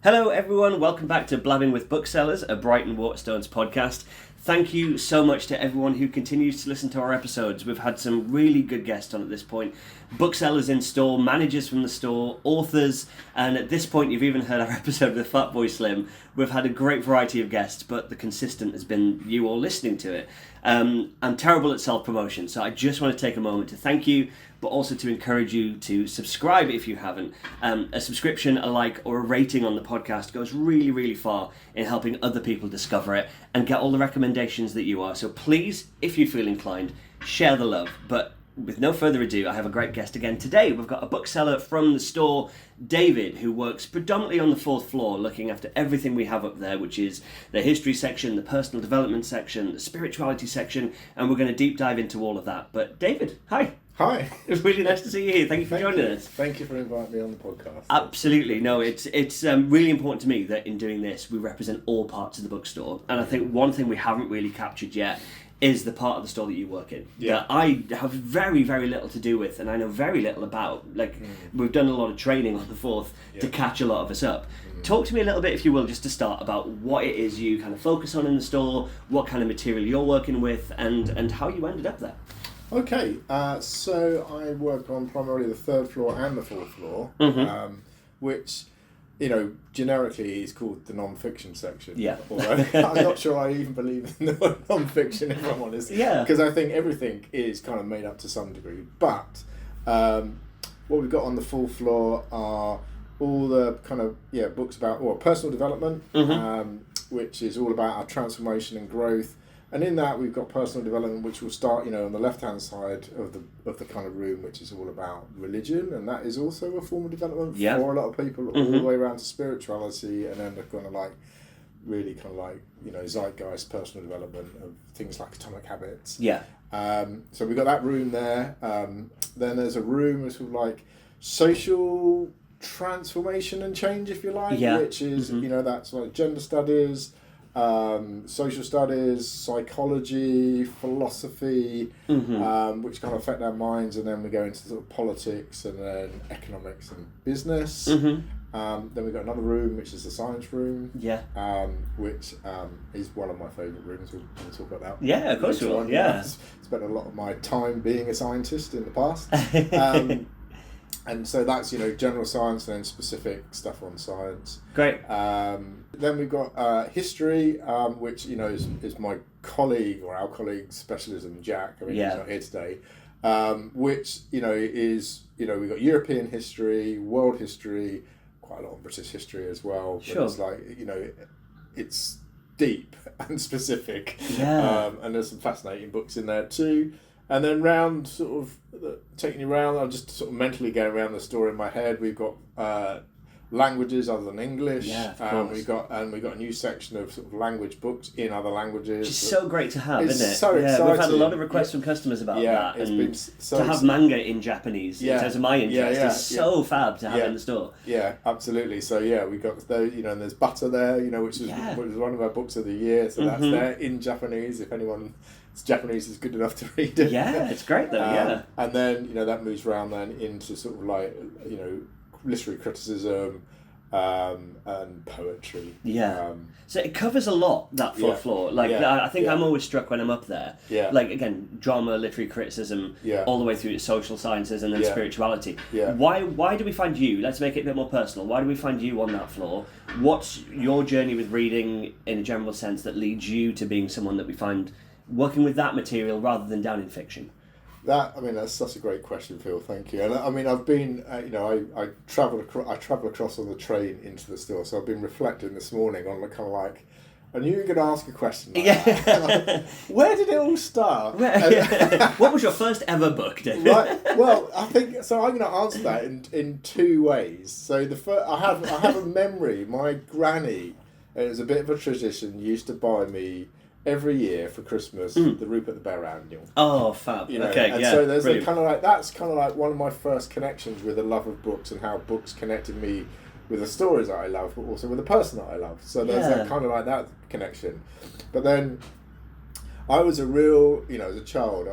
Hello everyone, welcome back to Blabbing with Booksellers, a Brighton Waterstones podcast. Thank you so much to everyone who continues to listen to our episodes. We've had some really good guests on at this point. Booksellers in store, managers from the store, authors, and at this point you've even heard our episode with Fatboy Slim. We've had a great variety of guests, but the consistent has been you all listening to it. I'm terrible at self-promotion, so I just want to take a moment to thank you, but also to encourage you to subscribe if you haven't. A subscription, a like, or a rating on the podcast goes really, really far in helping other people discover it and get all the recommendations that you are. So please, if you feel inclined, share the love. But with no further ado, I have a great guest again today. We've got a bookseller from the store, David, who works predominantly on the fourth floor, looking after everything we have up there, which is the history section, the personal development section, the spirituality section, and we're going to deep dive into all of that. But David, hi. Hi. It's really nice to see you here. Thank you for joining us. Thank you for inviting me on the podcast. Absolutely. No, it's really important to me that in doing this, we represent all parts of the bookstore. And I think one thing we haven't really captured yet is the part of the store that you work in. Yeah. That I have very, very little to do with, and I know very little about. We've done a lot of training on the fourth to catch a lot of us up. Talk to me a little bit, if you will, just to start, about what it is you kind of focus on in the store, what kind of material you're working with, and how you ended up there. Okay, so I work on primarily the third floor and the fourth floor, which, generically is called the non-fiction section. Yeah. Although I'm not sure I even believe in the word non-fiction, if I'm honest. Yeah. Because I think everything is kind of made up to some degree. But what we've got on the fourth floor are all the kind of books about personal development, which is all about our transformation and growth. And in that, we've got personal development, which will start, on the left-hand side of the kind of room, which is all about religion, and that is also a form of development for a lot of people, all the way around to spirituality, and then really zeitgeist personal development of things like atomic habits. Yeah. So we've got that room there. Then there's a room with sort of like social transformation and change, if you like, which is that's like gender studies. Social studies, psychology, philosophy, which kind of affect our minds, and then we go into sort of politics and then economics and business. Then we've got another room, which is the science room, which is one of my favourite rooms. We'll talk about that. Yeah, of course we will. Yeah. Spent a lot of my time being a scientist in the past. And so that's, general science and then specific stuff on science. Great. Then we've got history, which, is my colleague or our colleague's specialism, Jack. I mean, he's not here today. Which, is, we've got European history, world history, quite a lot of British history as well. But sure. It's like, it's deep and specific. Yeah. And there's some fascinating books in there too. And then taking you around, I'm just sort of mentally going around the store in my head. We've got languages other than English. Yeah, of course. We've got a new section of sort of language books in other languages. Which is so great to have, it's isn't it? so exciting. We've had a lot of requests from customers about that. It's and been so to have manga in Japanese, in terms of my interest, is so fab to have in the store. Yeah, absolutely. So we've got those, and there's Butter there, which was one of our books of the year. So that's there in Japanese, if anyone... Japanese is good enough to read it. Yeah, it's great though, And then, that moves around then into sort of like, literary criticism and poetry. Yeah. So it covers a lot, that fourth floor. I think I'm always struck when I'm up there. Yeah. Like, again, drama, literary criticism, all the way through to social sciences and then spirituality. Yeah. Why do we find you, let's make it a bit more personal, why do we find you on that floor? What's your journey with reading in a general sense that leads you to being someone that we find working with that material rather than down in fiction? That's such a great question, Phil. Thank you. And I mean, I've been, I travel across on the train into the store, so I've been reflecting this morning on kind of like, I knew you were going to ask a question like that. Where did it all start? What was your first ever book, David? Right. Well, I think so. I'm going to answer that in two ways. So the first, I have a memory. My granny, it was a bit of a tradition, used to buy me every year for Christmas the Rupert the Bear Annual. Oh, fab. Okay, and yeah. So there's that's kind of like one of my first connections with the love of books and how books connected me with the stories that I love, but also with the person that I love. So there's that kind of like that connection. But then I was a real, as a child,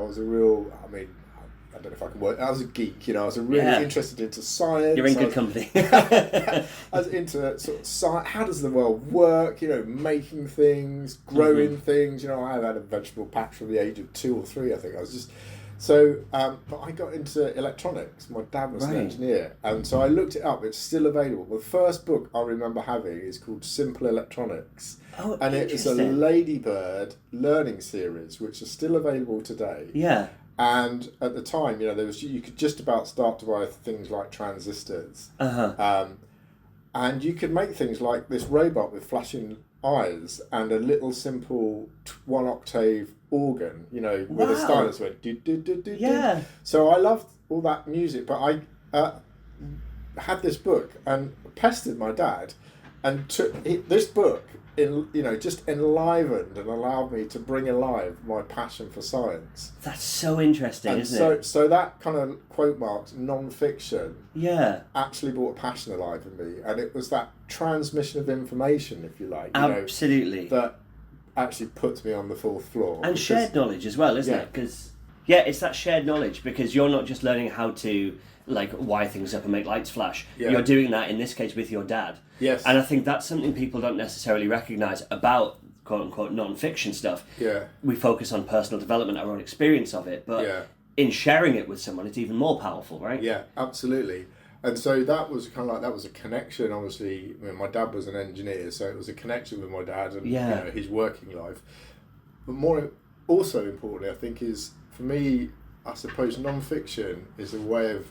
I don't know if I can work. I was a geek, I was really interested into science. You're in good company. I was into sort of science. How does the world work? Making things, growing things. I had a vegetable patch from the age of 2 or 3. I think I was just so. But I got into electronics. My dad was an engineer, and so I looked it up. It's still available. The first book I remember having is called Simple Electronics. Oh, and it is a Ladybird learning series, which is still available today. Yeah. And at the time, you could just about start to buy things like transistors. And you could make things like this robot with flashing eyes and a little simple 1 octave organ, with a stylus went do do do do. Yeah. So I loved all that music, but I had this book and pestered my dad, and took this book just enlivened and allowed me to bring alive my passion for science. That's so interesting, isn't it? So that kind of quote marks non-fiction actually brought a passion alive in me, and it was that transmission of information, if you like, absolutely, that actually puts me on the 4th floor. And shared knowledge as well, isn't it? Because it's that shared knowledge, because you're not just learning how to wire things up and make lights flash. You're doing that in this case with your dad. Yes. And I think that's something people don't necessarily recognise about quote unquote non-fiction stuff. Yeah. We focus on personal development, our own experience of it, but in sharing it with someone, it's even more powerful, right? Yeah, absolutely. And so that was that was a connection. Obviously, my dad was an engineer, so it was a connection with my dad and his working life. But also importantly, I think, is for me, I suppose non-fiction is a way of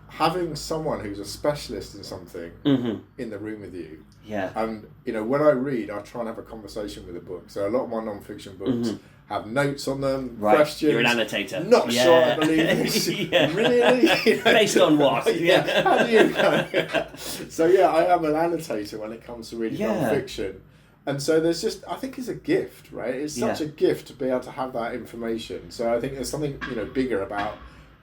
having someone who's a specialist in something in the room with you. Yeah. And, when I read, I try and have a conversation with a book. So a lot of my non-fiction books have notes on them, questions. You're an annotator. Not sure I believe this. Really? Based on what? How do you know? So, I am an annotator when it comes to reading non-fiction. And so there's I think it's a gift, right? It's such a gift to be able to have that information. So I think there's something, bigger about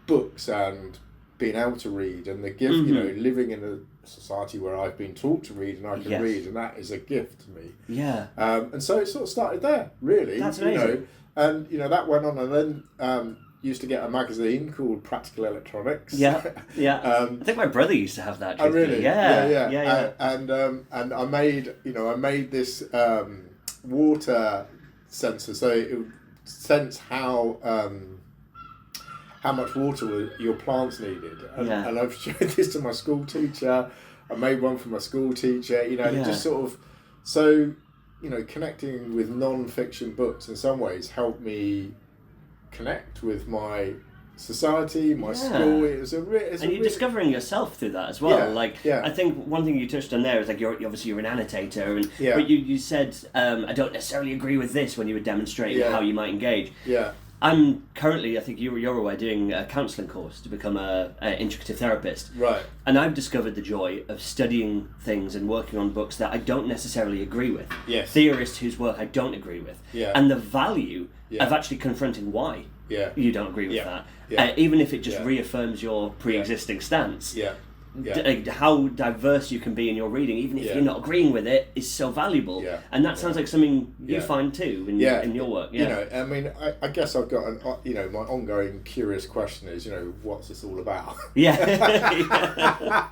books and being able to read, and the gift, living in a society where I've been taught to read and I can read, and that is a gift to me. Yeah. And so it sort of started there, really. That's amazing. And, that went on, and then used to get a magazine called Practical Electronics. Yeah, yeah. I think my brother used to have that. Oh, really? Yeah. And I made this water sensor, so it would sense how much water your plants needed. And I've showed this to my school teacher. I made one for my school teacher. And it just sort of connecting with non-fiction books in some ways helped me connect with my society, my school. You're discovering yourself through that as well. I think one thing you touched on there is you're an annotator, and but you said I don't necessarily agree with this when you were demonstrating how you might engage. Yeah. I'm currently, I think you're aware, doing a counselling course to become an integrative therapist. Right. And I've discovered the joy of studying things and working on books that I don't necessarily agree with. Yes. Theorists whose work I don't agree with. Yeah. And the value of actually confronting why you don't agree with that. Yeah. Even if it just reaffirms your pre-existing stance. Yeah. How diverse you can be in your reading, even if you're not agreeing with it, is so valuable. Yeah. And that sounds like something you find too in your work. Yeah. I mean, I guess I've got my ongoing curious question is, what's this all about? Yeah.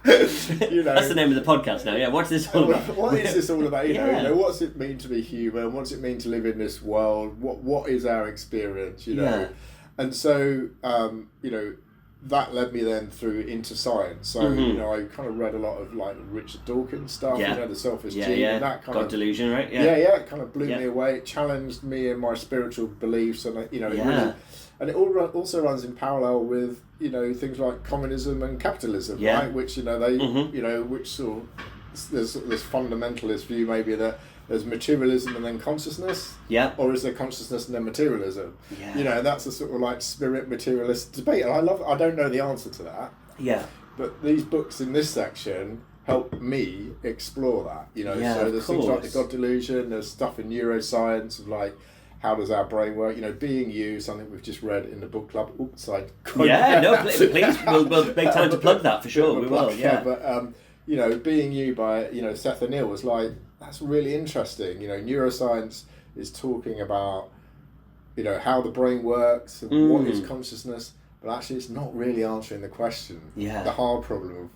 That's the name of the podcast now. Yeah. What's this all about? What is this all about? What's it mean to be human? What's it mean to live in this world? What is our experience? And so that led me then through into science. So, I kind of read a lot of Richard Dawkins stuff, the selfish gene, and that kind of Delusion, right? It kind of blew me away. It challenged me in my spiritual beliefs, and it really, and it also runs in parallel with things like communism and capitalism, right? Which which sort of there's this fundamentalist view maybe that there's materialism and then consciousness, or is there consciousness and then materialism? That's a sort of spirit materialist debate, and I don't know the answer to that. But these books in this section help me explore that. So there's things like the God Delusion. There's stuff in neuroscience of how does our brain work? Being you, something we've just read in the book club. Oops, please, we'll make time to plug that for sure. We will. But being you by Seth Anil was that's really interesting. Neuroscience is talking about how the brain works and what is consciousness, but actually it's not really answering the question. Yeah. The hard problem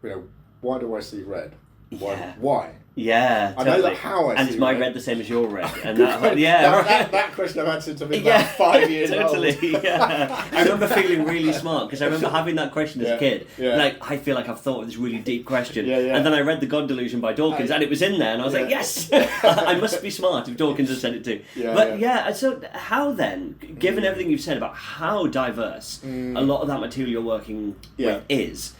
of, why do I see red? Yeah. Why? Yeah, I totally. know that how I and see it's my red. red the same as your red, and that question I've answered to be about 5 years totally, old. Yeah. I remember feeling really smart because I remember having that question as a kid. Yeah. Like, I feel like I've thought of this really deep question, Yeah. and then I read The God Delusion by Dawkins, and it was in there, and I was like, yes, I must be smart if Dawkins has said it too. So how then, given everything you've said about how diverse a lot of that material you're working with is,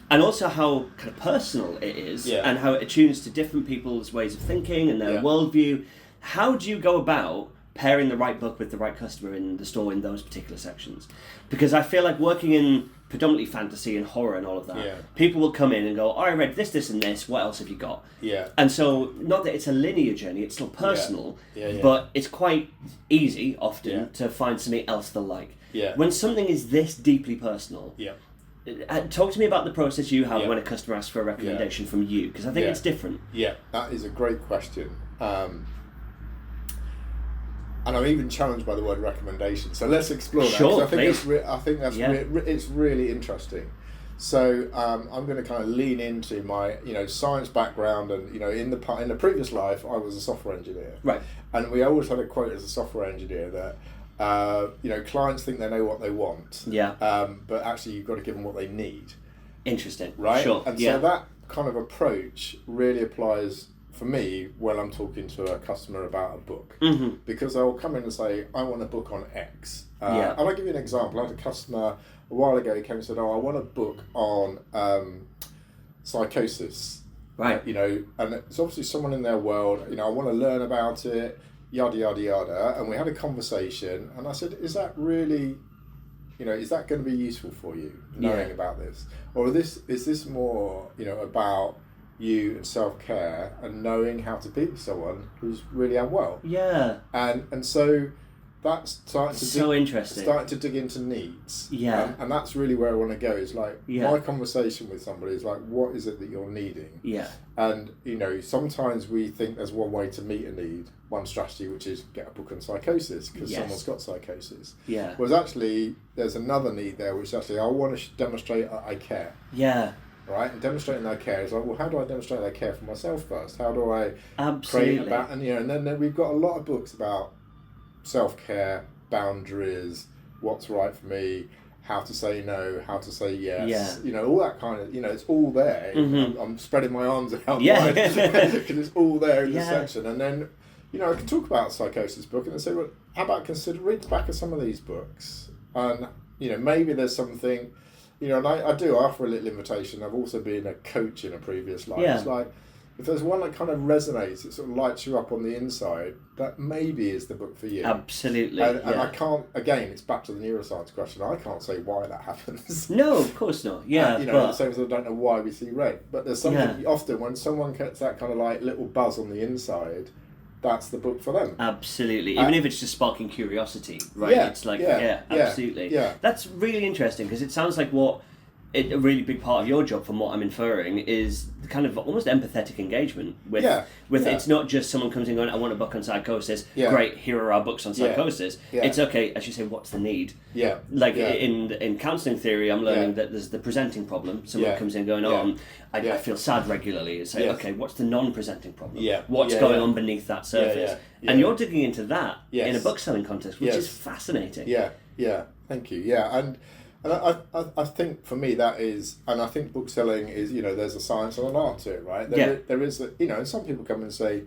and also how kind of personal it is, and how it attunes to different people's ways of thinking and their worldview. How do you go about pairing the right book with the right customer in the store in those particular sections? Because I feel like working in predominantly fantasy and horror and all of that, people will come in and go, I read this, this and this, what else have you got? And so, not that it's a linear journey, it's still personal, but it's quite easy often to find something else they'll like. When something is this deeply personal, talk to me about the process you have when a customer asks for a recommendation from you, because I think it's different. Yeah, that is a great question. And I'm even challenged by the word recommendation. So let's explore that. Sure, I think that's it's really interesting. So I'm going to kind of lean into my science background, and in the previous life I was a software engineer. Right. And we always had a quote as a software engineer that clients think they know what they want. But actually you've got to give them what they need. Interesting. Right. Sure. And so that kind of approach really applies for me when I'm talking to a customer about a book, because they'll come in and say, I want a book on X. And I'll give you an example. I had a customer a while ago who came and said, I want a book on psychosis. Right. And it's obviously someone in their world, I want to learn about it, yada, yada, yada. And we had a conversation, and I said, is that really, is that going to be useful for you, knowing about this? Or is this more, about you and self-care and knowing how to be with someone who's really unwell? And so that's starting to dig into needs. And that's really where I want to go, is like my conversation with somebody is like, what is it that you're needing? And sometimes we think there's one way to meet a need, one strategy, which is get a book on psychosis because someone's got psychosis. Whereas actually there's another need there, which actually I want to demonstrate that I care. Right, and demonstrating that I care is like, well, how do I demonstrate that I care for myself first? How do I create about, and then we've got a lot of books about self-care, boundaries, what's right for me, how to say no, how to say yes, all that kind of, it's all there. I'm spreading my arms out wide because it's all there in the section. And then, I can talk about a psychosis book and then say, well, how about read the back of some of these books, and maybe there's something. And I offer a little invitation. I've also been a coach in a previous life. It's like, if there's one that kind of resonates, it sort of lights you up on the inside, that maybe is the book for you. Absolutely. And I can't, again, it's back to the neuroscience question. I can't say why that happens. No, of course not. The same as I don't know why we see red. But there's something, often when someone gets that kind of like little buzz on the inside, that's the book for them. Absolutely. Even if it's just sparking curiosity, right? It's like, absolutely. That's really interesting, because it sounds like a really big part of your job, from what I'm inferring, is kind of almost empathetic engagement with it's not just someone comes in going, I want a book on psychosis. Great, here are our books on psychosis. It's okay, as you say, what's the need? In counselling theory, I'm learning that there's the presenting problem. Someone comes in going, I feel sad regularly. It's like, okay, what's the non-presenting problem? What's going on beneath that surface? And you're digging into that in a book selling context, which is fascinating. Thank you. And I think for me that is, and I think book selling is, there's a science and an art to it, right? There is, and some people come and say,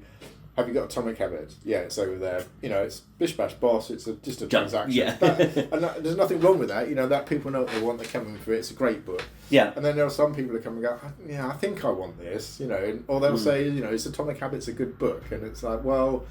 have you got Atomic Habits? Yeah, it's over there. It's bish bash boss. It's just a transaction. There's nothing wrong with that. That people know what they want. They're coming for it. It's a great book. And then there are some people who come and go, I think I want this. Or they'll say, is Atomic Habits a good book? And it's like, well,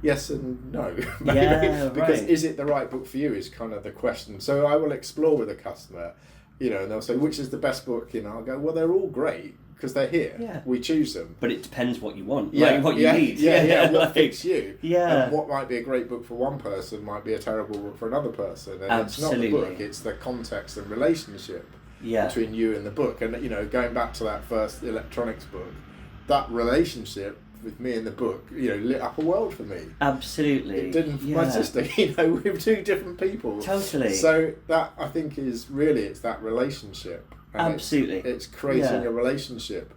yes and no, maybe, because is it the right book for you is kind of the question. So I will explore with a customer, and they'll say, which is the best book? I'll go, well, they're all great because they're here. We choose them. But it depends what you want, what you need. What fits you. And what might be a great book for one person might be a terrible book for another person. And Absolutely. It's not the book, it's the context and relationship between you and the book. And, going back to that first electronics book, that relationship with me in the book, lit up a world for me. Absolutely. It didn't for my sister, we're two different people. Totally. So that, I think, is really, it's that relationship. And Absolutely. It's creating a relationship.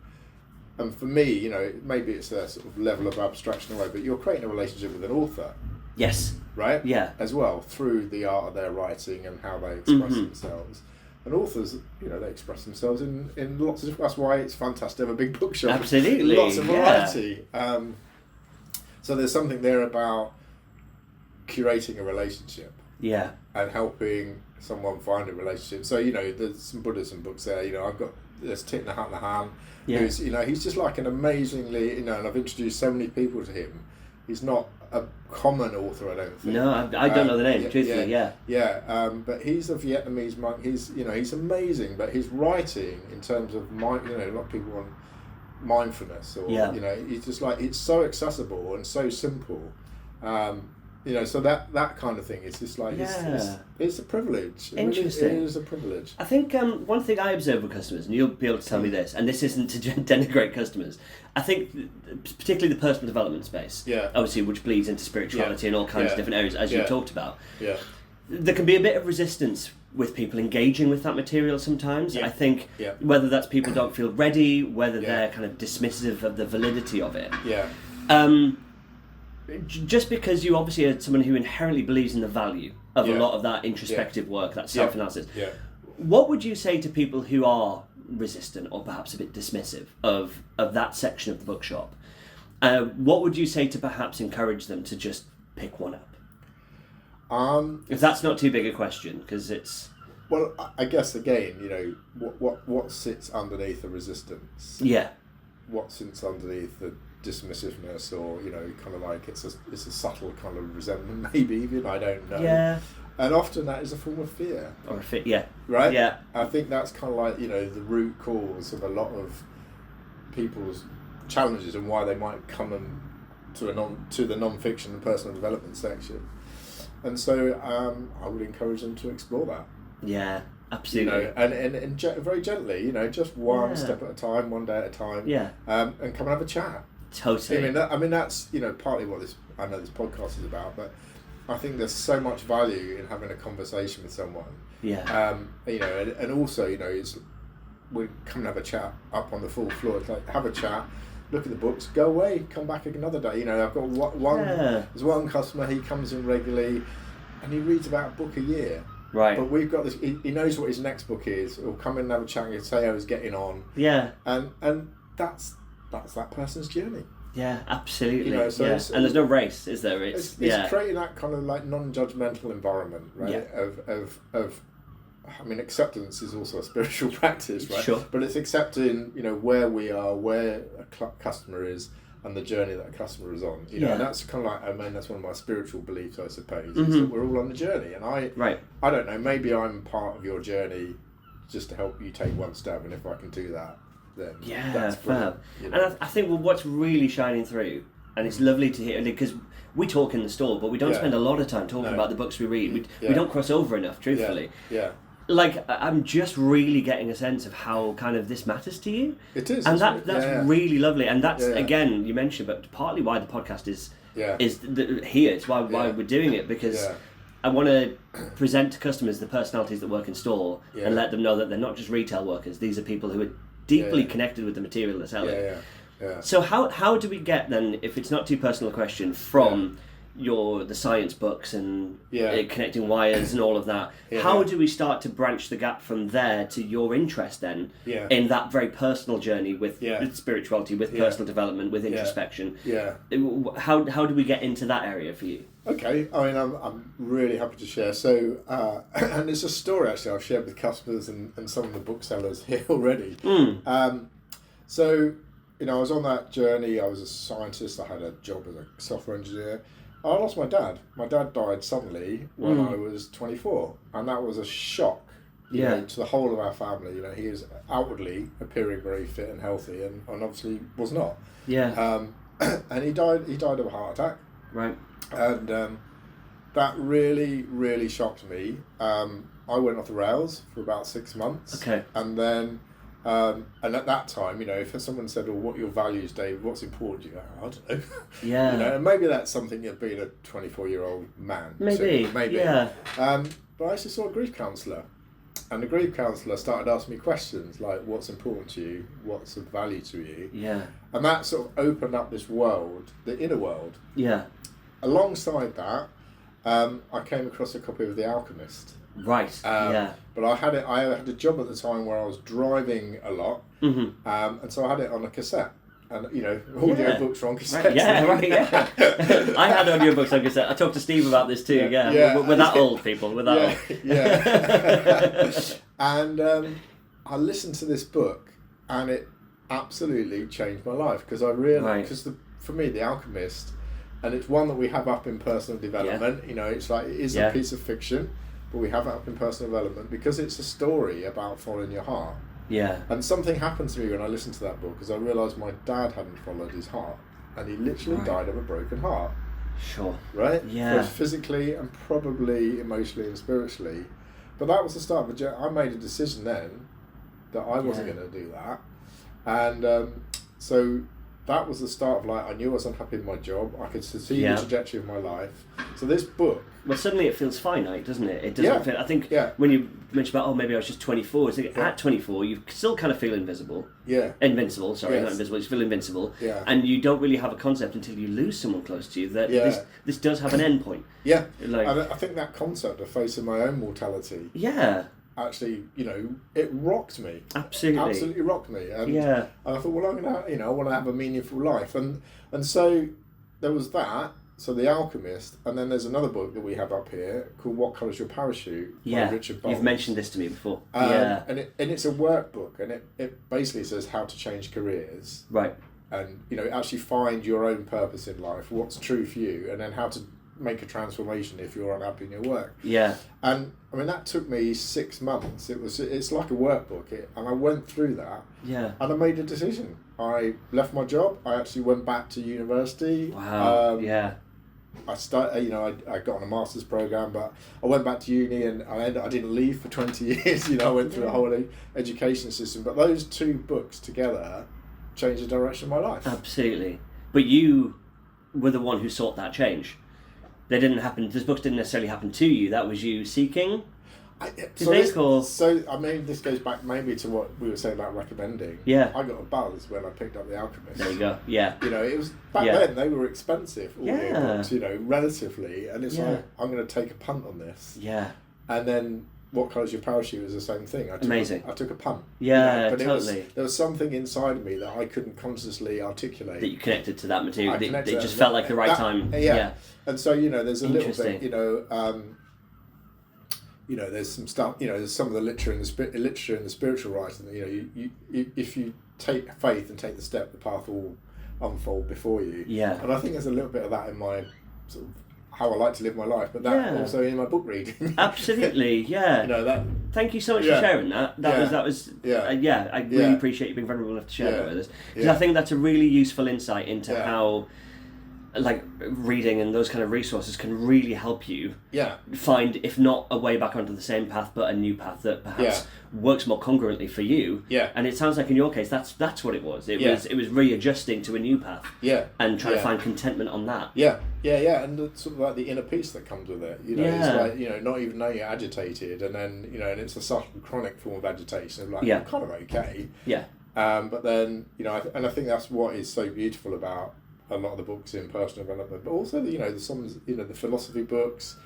And for me, maybe it's a sort of level of abstraction away, but you're creating a relationship with an author. Yes. Right? Yeah. As well, through the art of their writing and how they express themselves. And authors, they express themselves in lots of different... That's why it's fantastic to have a big bookshop. Absolutely. Lots of variety. So there's something there about curating a relationship. Yeah. And helping someone find a relationship. So, there's some Buddhism books there. There's Thich Nhat Hanh, who's, he's just like an amazingly, and I've introduced so many people to him. He's not a common author, I don't think. No, I don't know the name, truthfully, Yeah, but he's a Vietnamese monk. He's amazing, but his writing, in terms of, a lot of people want mindfulness, or, he's just like, it's so accessible and so simple. So that kind of thing is just like, it's a privilege. Interesting. It is a privilege. I think one thing I observe with customers, and you'll be able to tell me this, and this isn't to denigrate customers, I think particularly the personal development space, obviously, which bleeds into spirituality and all kinds of different areas, as you talked about, there can be a bit of resistance with people engaging with that material sometimes. I think whether that's people don't feel ready, whether they're kind of dismissive of the validity of it. Just because you obviously are someone who inherently believes in the value of a lot of that introspective work, that self-analysis, what would you say to people who are resistant or perhaps a bit dismissive of that section of the bookshop? What would you say to perhaps encourage them to just pick one up? If that's not too big a question, because it's... Well, I guess, again, what sits underneath the resistance? Yeah. What sits underneath the dismissiveness, or kind of like it's a subtle kind of resentment, maybe even, I don't know. Yeah. And often that is a form of fear. Or a fear, right? Yeah. I think that's kind of like the root cause of a lot of people's challenges and why they might come to the non-fiction and personal development section. And so I would encourage them to explore that. Yeah. Absolutely. And very gently, just one step at a time, one day at a time. Yeah. And come and have a chat. Totally. I mean that's partly what this podcast is about, but I think there's so much value in having a conversation with someone. Yeah. And also we come and have a chat up on the full floor. It's like, have a chat, look at the books, go away, come back another day. I've got one. There's one customer, he comes in regularly, and he reads about a book a year. Right. But we've got this. He knows what his next book is. He'll come in and have a chat and say how he's getting on. Yeah. And that's that person's journey. Yeah, absolutely. So and there's no race, is there? It's creating that kind of like non-judgmental environment, right? Yeah. I mean, acceptance is also a spiritual practice, right? Sure. But it's accepting, where we are, where a customer is, and the journey that a customer is on. And that's kind of like, that's one of my spiritual beliefs, I suppose, is that we're all on the journey. And I don't know, maybe I'm part of your journey just to help you take one step, and if I can do that, then that's brilliant. And I think what's really shining through, and it's lovely to hear, because we talk in the store, but we don't spend a lot of time talking about the books we read. We don't cross over enough, truthfully. Yeah. Like, I'm just really getting a sense of how kind of this matters to you. It is. And that's really lovely. And that's, again, you mentioned, but partly why the podcast is here. It's why we're doing it, because I want to present to customers the personalities that work in store and let them know that they're not just retail workers. These are people who are deeply connected with the material they're selling. So how do we get, then, if it's not too personal a question, from the science books and connecting wires and all of that, how do we start to branch the gap from there to your interest then in that very personal journey with spirituality, with personal development, with introspection? How do we get into that area for you? Okay, I mean, I'm really happy to share. So, and it's a story actually I've shared with customers and some of the booksellers here already. So, I was on that journey. I was a scientist. I had a job as a software engineer. I lost my dad. My dad died suddenly when I was 24, and that was a shock to the whole of our family. He is outwardly appearing very fit and healthy, and obviously was not. And he died of a heart attack. Right. And that really, really shocked me. I went off the rails for about 6 months. Okay. And then And at that time, if someone said, "Well, what are your values, David? What's important?" You go, "I don't know." Yeah. And maybe that's something of being a 24-year-old man. Maybe. Yeah. But I actually saw a grief counsellor, and the grief counsellor started asking me questions like, "What's important to you? What's of value to you?" Yeah. And that sort of opened up this world, the inner world. Yeah. Alongside that, I came across a copy of The Alchemist. Right. Yeah. But I had a job at the time where I was driving a lot, and so I had it on a cassette. And audio books were on cassette. Right. Yeah, right. Yeah. I had audiobooks on cassette. I talked to Steve about this too. Yeah. We're that old, people. We're that old. Yeah. And I listened to this book, and it absolutely changed my life because I realized for me, The Alchemist, and it's one that we have up in personal development. Yeah. It's like it is a piece of fiction, but we have it up in personal development because it's a story about following your heart. Yeah. And something happened to me when I listened to that book because I realised my dad hadn't followed his heart, and he literally died of a broken heart. Sure. Right? Yeah. Both physically and probably emotionally and spiritually. But that was the start of the journey. I made a decision then that I wasn't going to do that. And so that was the start of I knew I was unhappy in my job. I could see the trajectory of my life. So this book... Well, suddenly it feels finite, doesn't it? It doesn't feel... I think when you mentioned about, maybe I was just 24, it's like at 24, you still kind of feel invisible. Yeah. Invincible, sorry, not invisible, you feel invincible. Yeah. And you don't really have a concept until you lose someone close to you that this does have an end point. Yeah. And I think that concept of facing my own mortality... Yeah. Actually, it rocked me. Absolutely rocked me. And I thought, well, I'm gonna, I want to have a meaningful life, and so there was that. So The Alchemist, and then there's another book that we have up here called What Colour's Your Parachute by Richard Bolles. You've mentioned this to me before. And it's a workbook, and it basically says how to change careers. Right. And actually find your own purpose in life, what's true for you, and then how to make a transformation if you're unhappy in your work. Yeah. And I mean that took me 6 months. It's like a workbook, and I went through that. Yeah. And I made a decision. I left my job. I actually went back to university. Wow. I started. I got on a master's program, but I went back to uni, and I didn't leave for 20 years. I went through the whole education system. But those two books together changed the direction of my life. Absolutely. But you were the one who sought that change. They didn't happen. These books didn't necessarily happen to you. That was you seeking. So I mean, this goes back maybe to what we were saying about recommending. Yeah. I got a buzz when I picked up The Alchemist. There you go. Yeah. It was back then they were expensive audiobooks, relatively, and it's like I'm going to take a punt on this. Yeah. And then What Colour's Your Parachute was the same thing. I took a punt. Yeah, but totally. There was something inside of me that I couldn't consciously articulate. That you connected to that material. It just felt like the right time. Yeah. And so there's a little bit. There's some stuff. There's some of the literature in the spiritual writing. You if you take faith and take the step, the path will unfold before you. Yeah. And I think there's a little bit of that in my sort of how I like to live my life, but that also in my book reading. Absolutely, yeah. That. Thank you so much for sharing that. That was. I really appreciate you being vulnerable enough to share that with us, because I think that's a really useful insight into how, reading and those kind of resources can really help you find, if not a way back onto the same path, but a new path that perhaps works more congruently for you. Yeah. And it sounds like in your case that's what it was. It was readjusting to a new path. Yeah. And trying to find contentment on that. Yeah. Yeah. And sort of like the inner peace that comes with it. It's like, not even knowing you're agitated, and then, and it's a subtle chronic form of agitation. Like, I'm kind of okay. Yeah. But then, and I think that's what is so beautiful about a lot of the books in personal development, but also the philosophy books,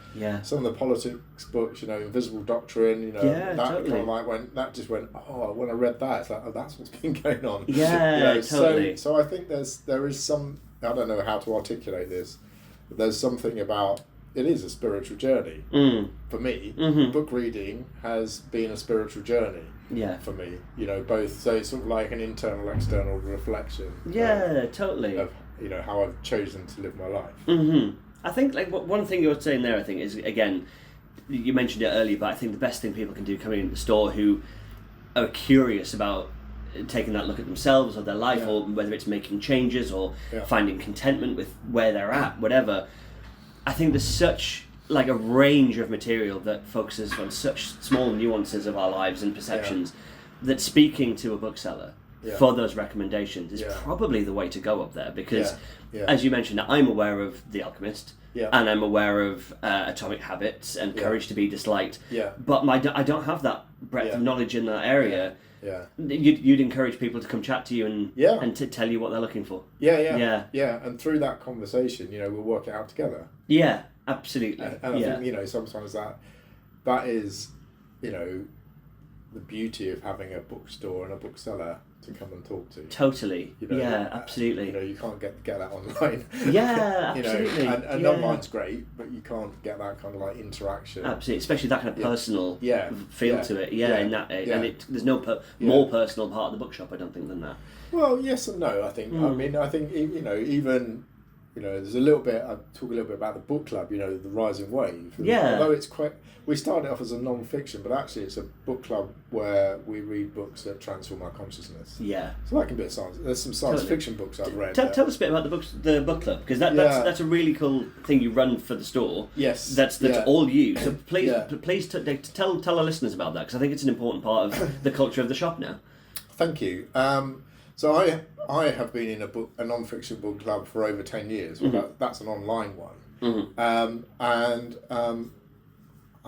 some of the politics books, Invisible Doctrine, that totally. Kind of like when I read that, it's like, oh, that's what's been going on. Yeah, totally. So I think there is some, I don't know how to articulate this, but there's something about, it is a spiritual journey for me. Mm-hmm. Book reading has been a spiritual journey. Yeah. For me, both. So it's sort of like an internal, external reflection. Yeah, totally. Of, how I've chosen to live my life. Mm-hmm. I think one thing you're saying there, I think, is, again, you mentioned it earlier, but I think the best thing people can do coming into the store who are curious about taking that look at themselves or their life, or whether it's making changes or finding contentment with where they're at, whatever. I think there's such a range of material that focuses on such small nuances of our lives and perceptions. that speaking to a bookseller for those recommendations is probably the way to go up there, because as you mentioned, I'm aware of The Alchemist, and I'm aware of Atomic Habits and Courage to be Disliked, but I don't have that breadth of knowledge in that area. You'd encourage people to come chat to you and to tell you what they're looking for. And through that conversation, we'll work it out together. Yeah, absolutely. And I think, sometimes that is, the beauty of having a bookstore and a bookseller to come and talk to. Totally. Absolutely. You can't get that online. Yeah, absolutely. And online's great, but you can't get that kind of like interaction. Absolutely, especially that kind of personal feel to it. And there's no more personal part of the bookshop, I don't think, than that. Well, yes and no. I think. I think even. There's a little bit. I talk a little bit about the book club. The rising wave. Although it's quite. We started off as a non-fiction, but actually it's a book club where we read books that transform our consciousness. Yeah. So that can be a science. There's some science fiction books I've read. Tell us a bit about the book club, because that's a really cool thing you run for the store. Yes. That's all you. So please tell our listeners about that, because I think it's an important part of the culture of the shop now. Thank you. So I have been in a non-fiction book club for over 10 years. Well, that's an online one.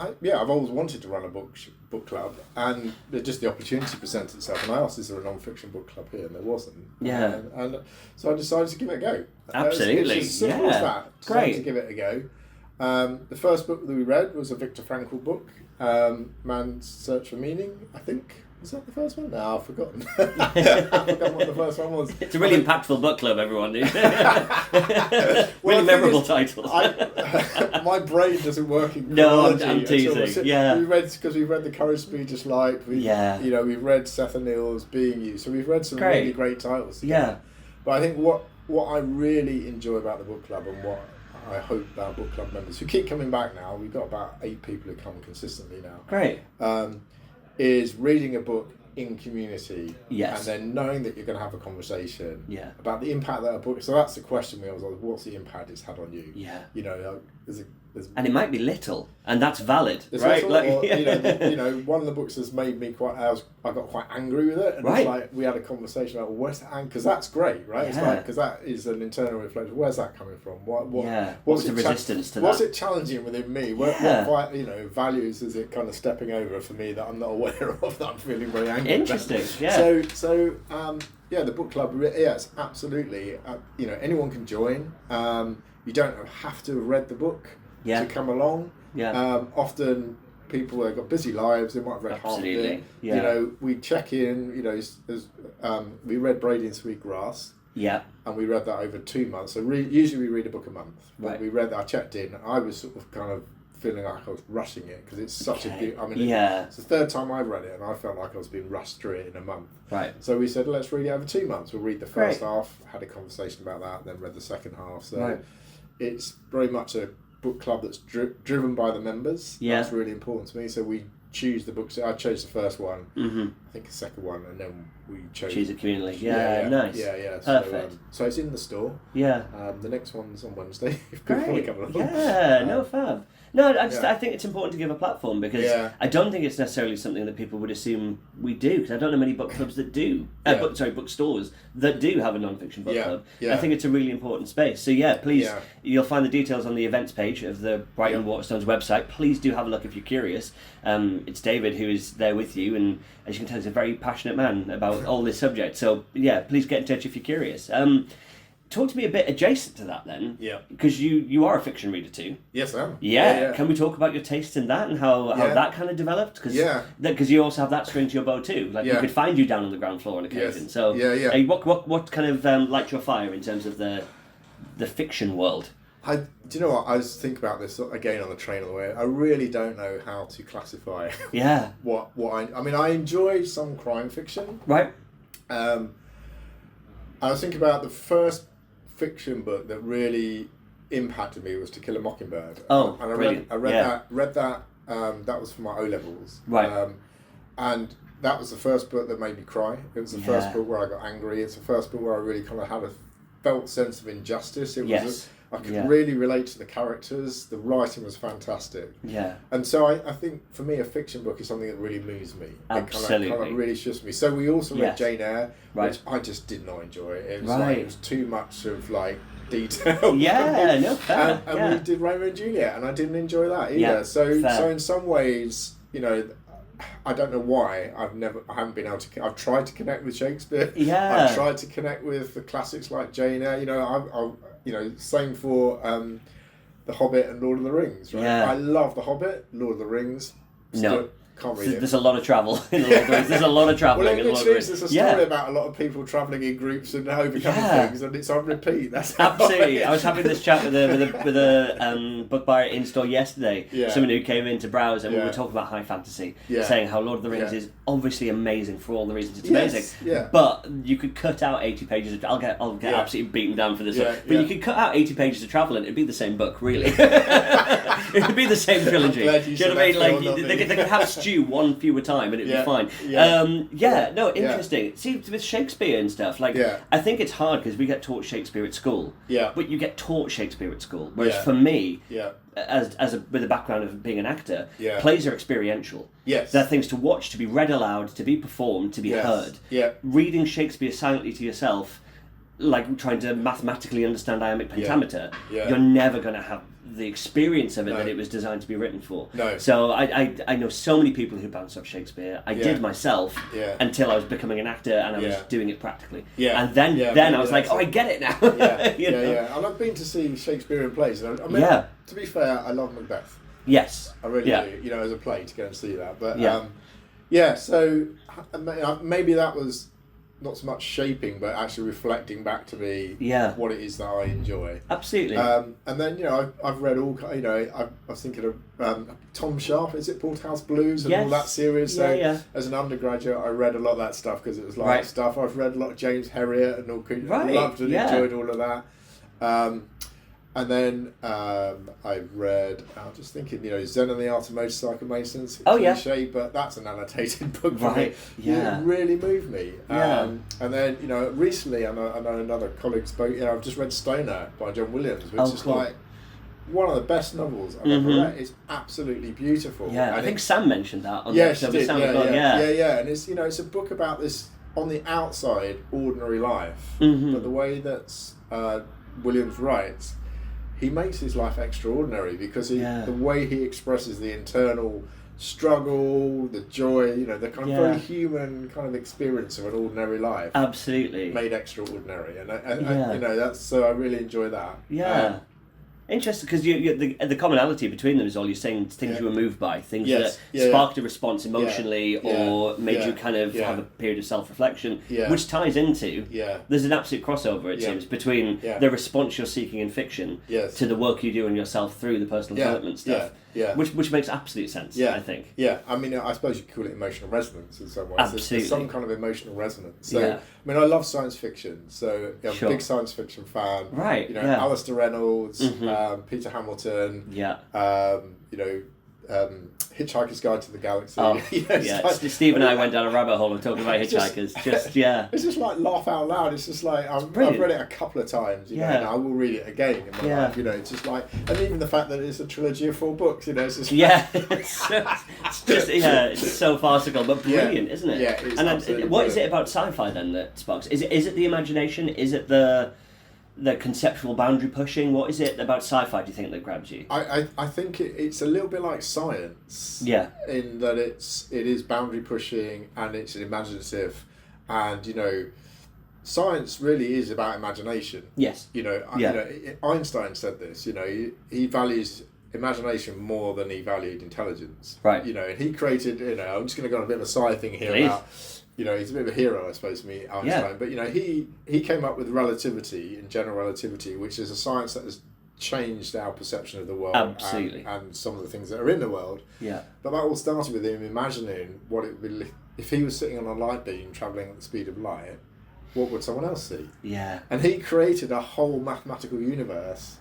I've always wanted to run a book club, and just the opportunity presented itself. And I asked, is there a non-fiction book club here? And there wasn't. Yeah. And so I decided to give it a go. Absolutely. It's as simple as that. Great. To give it a go. The first book that we read was a Viktor Frankl book, Man's Search for Meaning, I think. Was that the first one? No, I've forgotten. I've forgotten what the first one was. It's a really impactful book club, everyone. Really memorable title. My brain doesn't work in chronology. No, I'm teasing. We read The Courage to be Disliked. We've read Seth Anil's Being You. So we've read some really great titles together. Yeah. But I think what I really enjoy about the book club, and what I hope our book club members who keep coming back now, we've got about 8 people who come consistently now. Great. Is reading a book in community, yes, and then knowing that you're going to have a conversation about the impact that a book. So that's the question we always ask: what's the impact it's had on you? Yeah, and it might be little, and that's valid, right? One of the books has made me I got quite angry with it, and it's like we had a conversation about where's that, because that's great, right? It's like, because that is an internal reflection. Where's that coming from? What's the resistance to that? What's it challenging within me? What values is it kind of stepping over for me that I'm not aware of, that I'm feeling very angry Interesting, about? yeah. So the book club, yes, absolutely. Anyone can join. You don't have to have read the book to come along. Yeah. Often people have got busy lives, they might have read half of it. Yeah. We check in, we read Brady and Sweetgrass. Yeah. And we read that over 2 months. So usually we read a book a month. Right. We read that, I checked in, and I was sort of kind of feeling like I was rushing it, because it's such a good... it's the third time I've read it, and I felt like I was being rushed through it in a month. Right. So we said, let's read it over 2 months. We'll read the first half, had a conversation about that, then read the second half. So it's very much a book club that's driven by the members. Yeah. That's really important to me. So we choose the books. I chose the first one, I think the second one, and then we choose it communally. Yeah, nice. Yeah. Perfect. So it's in the store. Yeah. The next one's on Wednesday. If people want to come along. Yeah, no fab. No, I think it's important to give a platform, because I don't think it's necessarily something that people would assume we do, because I don't know many book clubs that do. Bookstores that do have a non-fiction book club. Yeah. I think it's a really important space. So please, you'll find the details on the events page of the Brighton Waterstones website. Please do have a look if you're curious. It's David who is there with you, and as you can tell, he's a very passionate man about all this subject. So please get in touch if you're curious. Talk to me a bit adjacent to that then. Yeah. Because you are a fiction reader too. Yes, I am. Yeah. Can we talk about your taste in that, and how that kind of developed? Because you also have that string to your bow too. Like we could find you down on the ground floor on occasion. Yes. So what kind of lights your fire in terms of the fiction world? Do you know what? I was thinking about this again on the train on the way. I really don't know how to classify. what I enjoy some crime fiction. Right. I was thinking about the first fiction book that really impacted me was To Kill a Mockingbird. Oh, and I read that. That was for my O-levels. Right. And that was the first book that made me cry. It was the first book where I got angry. It's the first book where I really kind of had a felt sense of injustice. It was Yes. I could really relate to the characters. The writing was fantastic. Yeah. And so I think for me a fiction book is something that really moves me. Absolutely. It kind of really shifts me. So we also read Yes. Jane Eyre, Right. which I just did not enjoy. It was Right. it was too much of like detail. Yeah, no, fair. And we did Romeo and Juliet, and I didn't enjoy that either. Yeah, so fair. in some ways, you know, I don't know why I haven't been able to. I've tried to connect with Shakespeare. Yeah. I've tried to connect with the classics like Jane Eyre. You know, same for The Hobbit and Lord of the Rings. Right. Yeah. I love The Hobbit, Lord of the Rings. No. Can't read it. There's a lot of travel in the Lord of the Rings. There's a lot of travelling Well, in the Lord of the Rings. there's a story about a lot of people travelling in groups and overcoming things, and it's on repeat. That's how Absolutely. I was having this chat with a book buyer in store yesterday. Yeah. Someone who came in to browse, and we Yeah. were talking about high fantasy, Yeah. saying how Lord of the Rings Yeah. is obviously amazing for all the reasons it's Yes, amazing. yeah. But you could cut out 80 pages of. I'll get Yeah. absolutely beaten down for this Yeah, one. But yeah. you could cut out 80 pages of travel, and it'd be the same book, really. It would be the same trilogy. glad Do you you know said what I mean? that, Like Phil, not they me. could have Stew one fewer time, and it'd Yeah, be fine. yeah. No, interesting. See, with Shakespeare and stuff, like Yeah. I think it's hard because we get taught Shakespeare at school. Yeah. But you get taught Shakespeare at school, whereas Yeah. for me, Yeah. with a background of being an actor, Yeah. plays are experiential. Yes. They're things to watch, to be read aloud, to be performed, to be Yes. heard. Yeah. Reading Shakespeare silently to yourself, like trying to mathematically understand iambic pentameter, Yeah. you're never going to have the experience of it No. that it was designed to be written for. No. So I know so many people who bounce off Shakespeare. I did myself Yeah. until I was becoming an actor and I was Yeah. doing it practically. Yeah. And then Yeah, I maybe was like, that's oh, I it. get it now. Yeah, You know? yeah. And I've been to see Shakespeare in plays. And I mean, Yeah. to be fair, I love Macbeth. Yes. I really Yeah. do. You know, as a play to go and see that. But Yeah. so maybe that was not so much shaping, but actually reflecting back to me what it is that I enjoy. Absolutely. And then I've read all. I was thinking of Tom Sharp. Is it Porterhouse Blues and all Yes. that series? So Yeah. as an undergraduate, I read a lot of that stuff because it was like Right. stuff. I've read a lot of James Herriot and all. Right, Loved and yeah. enjoyed all of that. And then I've read. I'm just thinking, Zen and the Art of Motorcycle Maintenance. Oh, yeah. Cliche, but that's an annotated book for Right, me. yeah. It really moved me. Yeah. And then recently, I know another colleague spoke. I've just read Stoner by John Williams, which is cool. like one of the best novels I've ever read. It's absolutely beautiful. Yeah, and I think Sam mentioned that on yeah, the she episode did. with Sam Yeah, as well. yeah. And it's a book about this on the outside ordinary life, Mhm. but the way that Williams writes, he makes his life extraordinary because the way he expresses the internal struggle, the joy, the kind of very human kind of experience of an ordinary life. Absolutely. Made extraordinary, and that's so I really enjoy that. Yeah. Interesting, because the commonality between them is all you're saying things you were moved by, things that sparked a response emotionally or made you kind of have a period of self-reflection, which ties into, there's an absolute crossover, it seems, between the response you're seeking in fiction to the work you do on yourself through the personal development stuff, which makes absolute sense, I think. Yeah, I mean, I suppose you could call it emotional resonance in some ways. Absolutely. There's some kind of emotional resonance. So, I mean, I love science fiction, so I'm a big science fiction fan. Right, Alistair Reynolds, Peter Hamilton, Hitchhiker's Guide to the Galaxy. Oh, like, Steve and I went down a rabbit hole of talking about hitchhikers. It's just like laugh out loud. It's just like I've read it a couple of times, and I will read it again in my life. It's just like, and even the fact that it's a trilogy of 4 books. It's just it's so farcical but brilliant, isn't it? Yeah, it's and what is it about sci-fi then that sparks? Is it the imagination? Is it the conceptual boundary pushing? What is it about sci-fi, do you think, that grabs you? I think it's a little bit like science. Yeah. In that it is boundary pushing and it's imaginative, and science really is about imagination. Yes. Einstein said this. He values imagination more than he valued intelligence. Right. And he created. I'm just going to go on a bit of a sci thing here. Please. About. He's a bit of a hero, I suppose, to me, Einstein. But, he came up with relativity and general relativity, which is a science that has changed our perception of the world. Absolutely. And some of the things that are in the world. Yeah. But that all started with him imagining what it would be if he was sitting on a light beam travelling at the speed of light, what would someone else see? Yeah. And he created a whole mathematical universe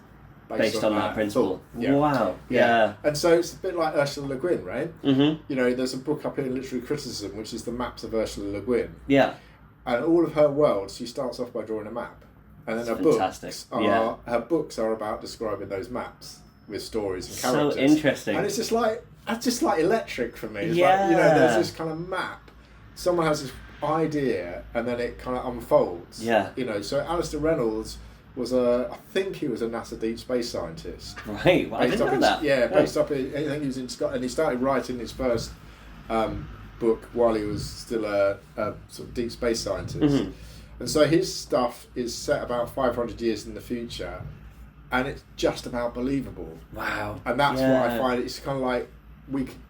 based on that principle. Yeah. Wow. Yeah. And so it's a bit like Ursula Le Guin, right? Mm-hmm. There's a book up here in Literary Criticism, which is the maps of Ursula Le Guin. Yeah. And all of her worlds, she starts off by drawing a map. And then Fantastic. her books are about describing those maps with stories and So characters. interesting. And it's just like electric for me. It's Yeah. like, there's this kind of map. Someone has this idea, and then it kind of unfolds. Yeah. So Alistair Reynolds was I think he was a NASA deep space scientist. Right, well, I didn't know that. Yeah, based up in, I think he was in Scotland, and he started writing his first book while he was still a sort of deep space scientist. Mm-hmm. And so his stuff is set about 500 years in the future, and it's just about believable. Wow. And that's what I find. It's kind of like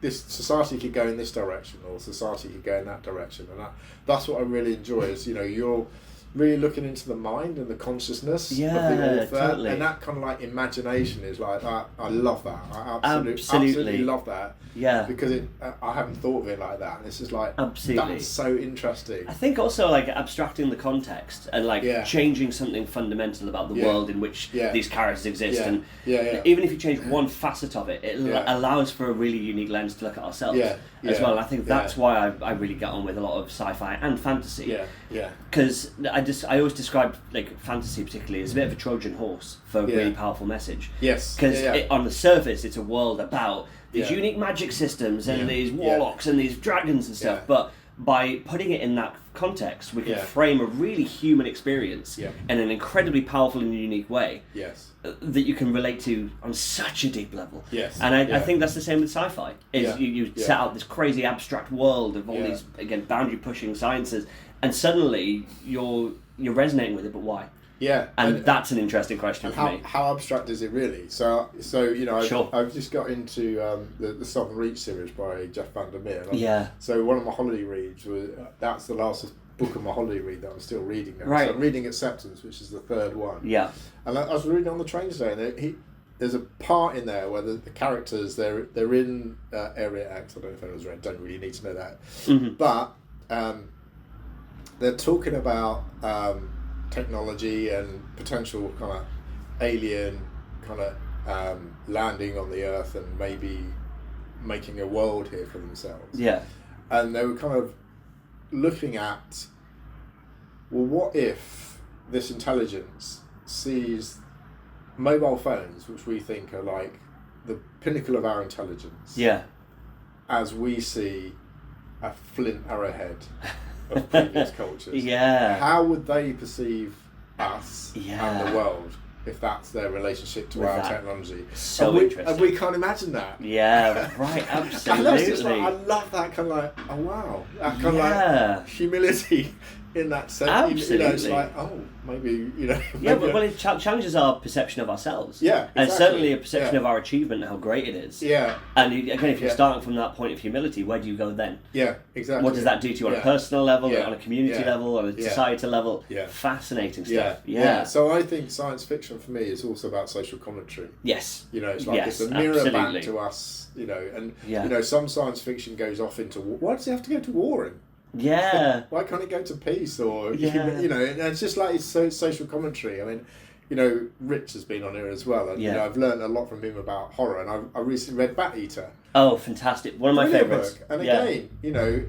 this society could go in this direction, or society could go in that direction, and that's what I really enjoy. Is you're really looking into the mind and the consciousness of the author, totally. and that kind of like imagination is like that. I love that. I absolutely love that. Yeah, because I haven't thought of it like that, and it's just like absolutely, that's so interesting. I think also like abstracting the context and like changing something fundamental about the world in which these characters exist, and even if you change one facet of it, it allows for a really unique lens to look at ourselves as well. And I think that's why I really get on with a lot of sci-fi and fantasy. Because I always describe like fantasy particularly as a bit of a Trojan horse for a really powerful message. Yes. Because on the surface it's a world about these unique magic systems and these warlocks and these dragons and stuff, but by putting it in that context, we can frame a really human experience in an incredibly powerful and unique way that you can relate to on such a deep level. And I think that's the same with sci-fi. You set out this crazy abstract world of all these, again, boundary-pushing sciences, and suddenly you're resonating with it, but why? And that's an interesting question for me. How abstract is it really? So I've just got into the Southern Reach series by Jeff VanderMeer. So one of my holiday reads that's the last book of my holiday read that I'm still reading now. Right. So I'm reading Acceptance, which is the third one. And I was reading on the train today, and there's a part in there where the characters they're in Area X. I don't know if anyone's read. Don't really need to know that. Mm-hmm. But they're talking about technology and potential kind of alien kind of landing on the Earth and maybe making a world here for themselves. And they were kind of looking at, well, what if this intelligence sees mobile phones, which we think are like the pinnacle of our intelligence, as we see a flint arrowhead of previous cultures. How would they perceive us and the world if that's their relationship to our technology? So interesting. And we can't imagine that. Absolutely. I love that kind of like, oh wow, that kind of like humility in that sense. Absolutely. It's like, oh, maybe, but it challenges our perception of ourselves. And certainly a perception of our achievement and how great it is. And again, if you're starting from that point of humility, where do you go then? Exactly. What does that do to you on a personal level, on a community level, on a societal level? Fascinating stuff. So I think science fiction for me is also about social commentary. Yes. It's like it's a mirror back to us, and some science fiction goes off into war. Why does it have to go to war in? Why can't it go to peace? Or and it's just like it's social commentary. I mean, Rich has been on here as well, and I've learned a lot from him about horror, and I recently read Bat Eater. Oh, fantastic! One of my favourites. Book. And again,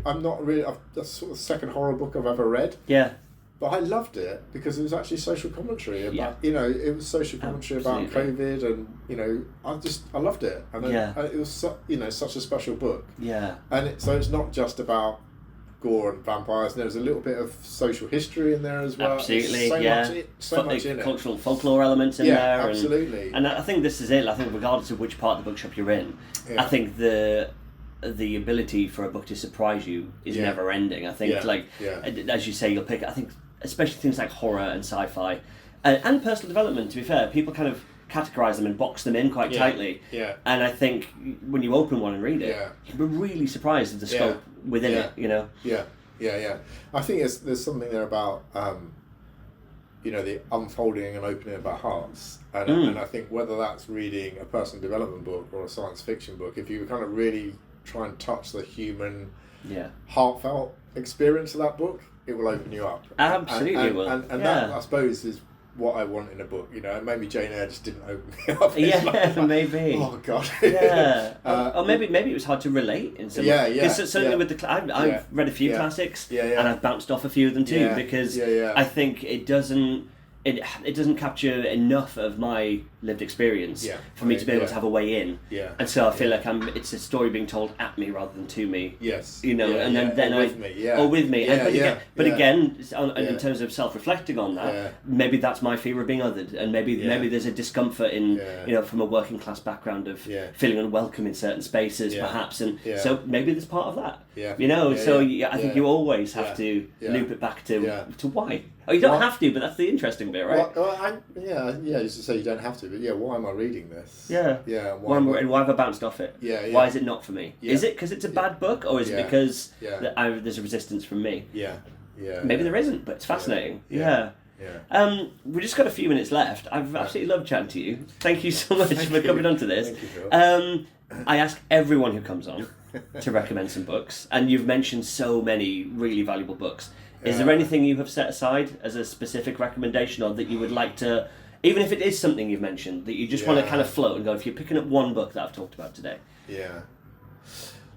I'm not really. That's sort of the second horror book I've ever read. But I loved it because it was actually social commentary about, it was social commentary about COVID, and I loved it, and it was such a special book. And so it's not just about gore and vampires. And there was a little bit of social history in there as well. Absolutely, so much in it. Cultural folklore elements in there. Absolutely. And I think this is it. I think regardless of which part of the bookshop you're in, I think the ability for a book to surprise you is never ending. I think as you say, you'll pick. I think especially things like horror and sci-fi and personal development. To be fair, people kind of categorize them and box them in quite tightly. And I think when you open one and read it, you'll be really surprised at the scope within it. I think there's something there about the unfolding and opening of our hearts, and I think whether that's reading a personal development book or a science fiction book, if you kind of really try and touch the human heartfelt experience of that book, it will open you up. Absolutely, it will. And that, I suppose, is what I want in a book. Maybe Jane Eyre just didn't open me up. Maybe. Oh God. Or maybe it was hard to relate in some way. Because certainly with I've read a few classics, and I've bounced off a few of them too, because I think it it doesn't capture enough of my lived experience for me to be able to have a way in. Yeah. And so I feel like it's a story being told at me rather than to me. Yes. You know, and then with me. Yeah. Or with me. Yeah, but again, in terms of self-reflecting on that, maybe that's my fear of being othered, and maybe there's a discomfort in from a working class background of feeling unwelcome in certain spaces, perhaps, and so maybe there's part of that. Yeah. You know, I think you always have to loop it back to why. Oh, you don't have to, but that's the interesting bit, right? Just to say you don't have to, but why am I reading this? Yeah. Why have I bounced off it? Why is it not for me? Is it because it's a bad book, or is it because there's a resistance from me? Maybe there isn't, but it's fascinating. Yeah. We've just got a few minutes left. I've absolutely loved chatting to you. Thank you so much for coming on to this. Thank you, Phil. I ask everyone who comes on to recommend some books, and you've mentioned so many really valuable books. Is there anything you have set aside as a specific recommendation, or that you would like to, even if it is something you've mentioned, that you just want to kind of float and go, if you're picking up one book that I've talked about today? Yeah.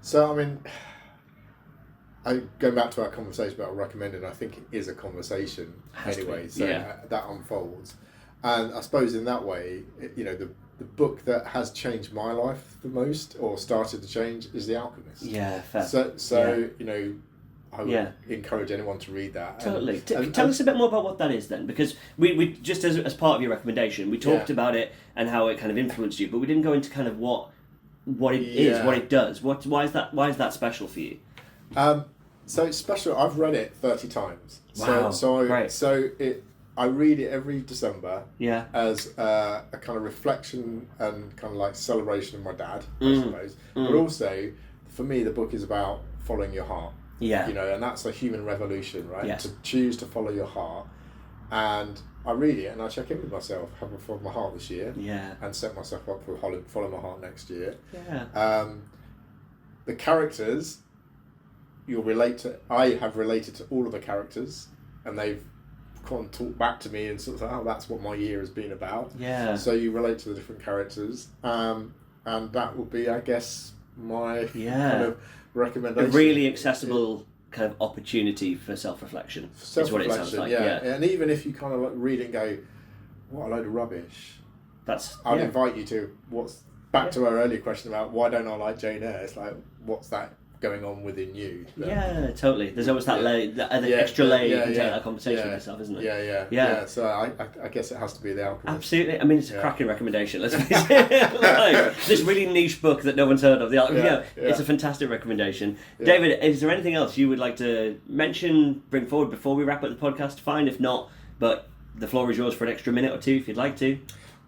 So, I mean, going back to our conversation about recommending, I think it is a conversation anyway, so that unfolds. And I suppose in that way, the book that has changed my life the most, or started to change, is The Alchemist. Yeah, fair. So I would encourage anyone to read that. Totally. Tell us a bit more about what that is then, because we just as part of your recommendation, we talked about it and how it kind of influenced you, but we didn't go into kind of what it is, what it does. Why is that special for you? So it's special. I've read it 30 times. Wow. I read it every December. Yeah. As a kind of reflection and kind of like celebration of my dad, I suppose. But also, for me, the book is about following your heart. Yeah. And that's a human revolution, right? Yes. To choose to follow your heart. And I read it and I check in with myself. Have I followed my heart this year? Yeah. And set myself up for follow my heart next year. Yeah. The characters, I have related to all of the characters, and they've kind of talked back to me and sort of, that's what my year has been about. Yeah. So you relate to the different characters. And that would be, I guess, my kind of recommendation. A really accessible kind of opportunity for self-reflection. Is what it sounds like. Yeah. And even if you kind of read it and go, what a load of rubbish, I'd invite you to back to our earlier question about why don't I like Jane Eyre. It's like, what's that going on within you? Yeah, totally. There's always that layer, that extra layer you can take that conversation with yourself, isn't it? Yeah. So I guess it has to be The Alchemist. Absolutely. I mean, it's a cracking recommendation. Let's face it. This really niche book that no one's heard of. The Alchemist. It's a fantastic recommendation. Yeah. David, is there anything else you would like to mention, bring forward before we wrap up the podcast? Fine, if not, but the floor is yours for an extra minute or two if you'd like to.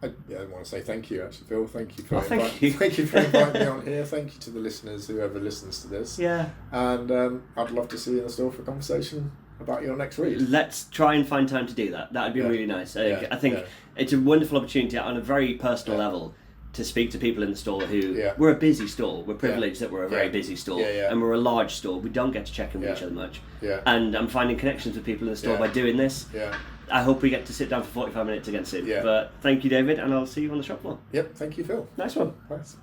I want to say thank you, actually, Phil. Thank you for thank you for inviting me on here. Thank you to the listeners, whoever listens to this. Yeah. And I'd love to see you in the store for a conversation about your next read. Let's try and find time to do that. That would be really nice. I think it's a wonderful opportunity on a very personal level to speak to people in the store who... We're a busy store. We're privileged that we're a very busy store. And we're a large store. We don't get to check in with each other much. And I'm finding connections with people in the store by doing this. I hope we get to sit down for 45 minutes again soon. But thank you, David, and I'll see you on the shop floor. Yep, thank you, Phil. Nice one. Thanks.